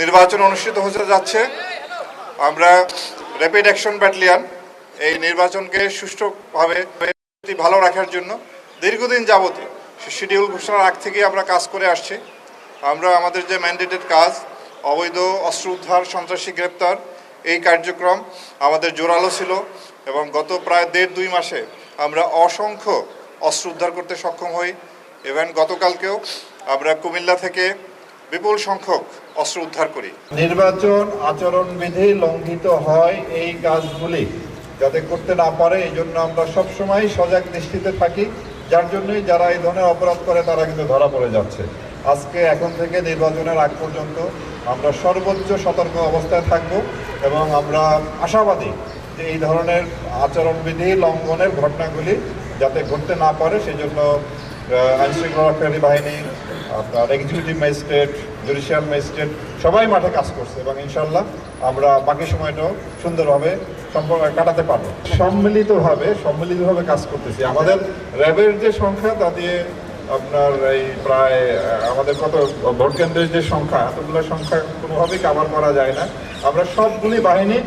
নির্বাচন অনুষ্ঠিত হতে যাচ্ছে। আমরা র্যাপিড অ্যাকশন ব্যাটালিয়ন এই নির্বাচনকে সুষ্ঠুভাবে ভালো রাখার জন্য দীর্ঘদিন যাবতীয় শিডিউল ঘোষণার আগ থেকে আমরা কাজ করে আসছি। আমরা আমাদের যে ম্যান্ডেটেড কাজ, অবৈধ অস্ত্র উদ্ধার, সন্ত্রাসী গ্রেপ্তার, এই কার্যক্রম আমাদের জোরালো ছিল এবং গত প্রায় 1.5-2 মাসে আমরা অসংখ্য অস্ত্র উদ্ধার করতে সক্ষম হই। ইভেন গতকালকেও আমরা কুমিল্লা থেকে বিপুল সংখ্যক অস্ত্র উদ্ধার করি। নির্বাচন আচরণবিধি লঙ্ঘিত হয় এই কাজগুলি যাতে করতে না পারে, এই জন্য আমরা সবসময় সজাগ দৃষ্টিতে থাকি, যার জন্যই যারা এই ধরনের অপরাধ করে তারা কিন্তু ধরা পড়ে যাচ্ছে। আজকে এখন থেকে নির্বাচনের আগ পর্যন্ত আমরা সর্বোচ্চ সতর্ক অবস্থায় থাকব এবং আমরা আশাবাদী যে এই ধরনের আচরণবিধি লঙ্ঘনের ঘটনাগুলি যাতে ঘটতে না পারে সেই জন্য আইনশৃঙ্খলা রক্ষাকারী বাহিনী, আপনার এক্সিকিউটিভ ম্যাজিস্ট্রেট, জুডিশিয়াল ম্যাজিস্ট্রেট সবাই মাঠে কাজ করছে এবং ইনশাল্লাহ আমরা বাকি সময়টাও সুন্দরভাবে সম্পর্ক কাটাতে পারবো। সম্মিলিতভাবে কাজ করতেছি। আমাদের র্যাবের যে সংখ্যা তা দিয়ে আপনার এই প্রায় আমাদের কত ভোট কেন্দ্রের যে সংখ্যা, এতগুলো সংখ্যা কোনোভাবেই কাভার করা যায় না। আমরা সবগুলি বাহিনী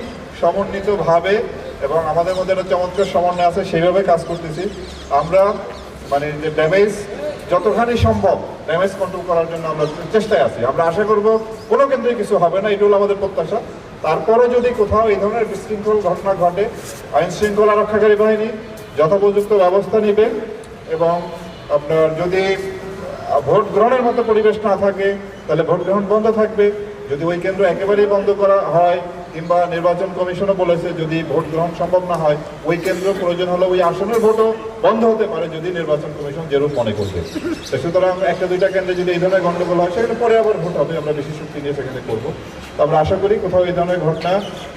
সমন্বিতভাবে এবং আমাদের মধ্যে একটা চমৎকার সমন্বয় আছে, সেইভাবে কাজ করতেছি। আমরা মানে যে ড্যামেজ যতখানি সম্ভব ড্যামেজ কন্ট্রোল করার জন্য আমরা চেষ্টায় আছি। আমরা আশা করব কোনো কেন্দ্রে কিছু হবে না, এটা হলো আমাদের প্রত্যাশা। তারপরে যদি কোথাও এই ধরনের বিশৃঙ্খল ঘটনা ঘটে, আইন শৃঙ্খলা রক্ষাকারী বাহিনী যথোপযুক্ত ব্যবস্থা নেবে এবং আপনার যদি ভোট গ্রহণের মতো পরিবেশ না থাকে তাহলে ভোট গ্রহণ বন্ধ থাকবে। যদি ওই কেন্দ্র একেবারেই বন্ধ করা হয় কিংবা নির্বাচন কমিশনও বলেছে যদি ভোট গ্রহণ সম্ভব না হয় ওই কেন্দ্র প্রয়োজন হলে ওই আসনের ভোটও বন্ধ হতে পারে যদি নির্বাচন কমিশন যেরূপ মনে করবে। সুতরাং 1-2টা কেন্দ্রে যদি এই ধরনের গণ্ডগোল হয় সেখানে পরে আবার ভোট হবে, আমরা বেশি শক্তি নিয়ে সেখানে করবো। তো আমরা আশা করি কোথাও এই ধরনের ঘটনা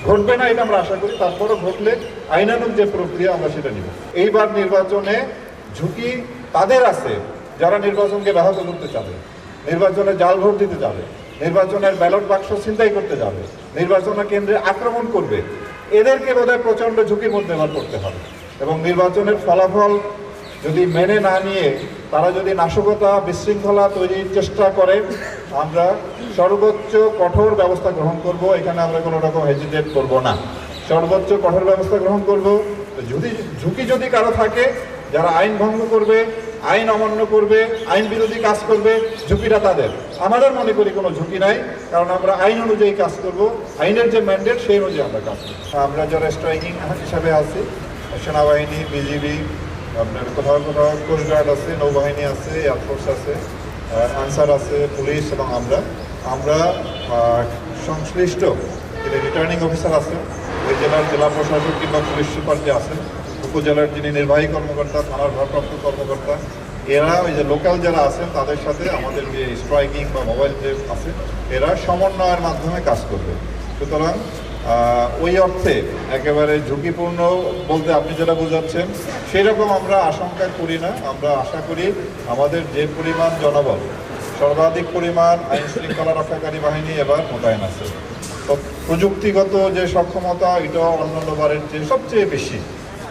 ঘটবে না, এটা আমরা আশা করি। তারপরও ঘটলে আইনানুগ যে প্রক্রিয়া আমরা সেটা নিব। এইবার নির্বাচনে ঝুঁকি তাদের আছে যারা নির্বাচনকে ব্যাহত করতে চাবে, নির্বাচনে জাল ভোট দিতে যাবে, নির্বাচনের ব্যালট বাক্স ছিনতাই করতে যাবে, নির্বাচন কেন্দ্রে আক্রমণ করবে। এদেরকে বোধহয় প্রচণ্ড ঝুঁকির মধ্যে এবার করতে হবে এবং নির্বাচনের ফলাফল যদি মেনে না নিয়ে তারা যদি নাশকতা বিশৃঙ্খলা তৈরির চেষ্টা করে আমরা সর্বোচ্চ কঠোর ব্যবস্থা গ্রহণ করব। এখানে আমরা কোনো রকম হেজিটেট করব না, সর্বোচ্চ কঠোর ব্যবস্থা গ্রহণ করব। যদি ঝুঁকি যদি কারো থাকে, যারা আইন ভঙ্গ করবে, আইন অমান্য করবে, আইন বিরোধী কাজ করবে, ঝুঁকিটা তাদের। আমাদের মনে করি কোনো ঝুঁকি নাই, কারণ আমরা আইন অনুযায়ী কাজ করব, আইনের যে ম্যান্ডেট সেই অনুযায়ী আমরা কাজ করব। আমরা যারা স্ট্রাইকিং হিসাবে আছি, সেনাবাহিনী, বিজিবি, আপনার কোথাও কোথাও কোস্টগার্ড আছে, নৌবাহিনী আছে, এয়ারফোর্স আছে, আনসার আছে, পুলিশ এবং আমরা সংশ্লিষ্ট রিটার্নিং অফিসার আছে, ওই জেলার জেলা প্রশাসক কিংবা পুলিশ সুপার যে আছেন, উপজেলার যিনি নির্বাহী কর্মকর্তা, থানার ভারপ্রাপ্ত কর্মকর্তা, এরা ওই যে লোকাল যারা আছেন তাদের সাথে আমাদের যে স্ট্রাইকিং বা মোবাইল যে আছে এরা সমন্বয়ের মাধ্যমে কাজ করবে। সুতরাং ওই অর্থে একেবারে ঝুঁকিপূর্ণ বলতে আপনি যেটা বোঝাচ্ছেন সেই রকম আমরা আশঙ্কা করি না। আমরা আশা করি আমাদের যে পরিমাণ জনবল, সর্বাধিক পরিমাণ আইন শৃঙ্খলা রক্ষাকারী বাহিনী এবার মোতায়েন আছে। তো প্রযুক্তিগত যে সক্ষমতা এটা অন্যান্য বারের চেয়ে সবচেয়ে বেশি।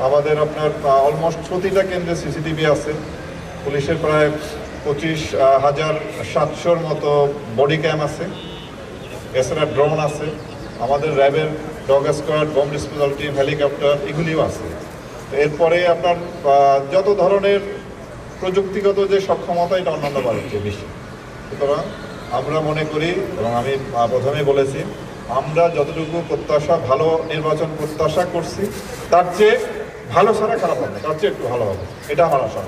আমাদের আপনার অলমোস্ট প্রতিটা কেন্দ্রে সিসিটিভি আছে, পুলিশের প্রায় 25,700-র মতো বডি ক্যাম আছে, এছাড়া ড্রোন আছে, আমাদের র্যাবের dog squad, bomb disposal team, helicopter এগুলিও আছে। এরপরে আপনার যত ধরনের প্রযুক্তিগত যে সক্ষমতা এটা অন্যান্য বারের চেয়ে বেশি। সুতরাং আমরা মনে করি এবং আমি প্রথমে বলেছি আমরা যতটুকু প্রত্যাশা ভালো নির্বাচন প্রত্যাশা করছি তার চেয়ে ভালো ছাড়া খারাপ হবে, তার চেয়ে একটু ভালো হবে, এটা আমার আশা।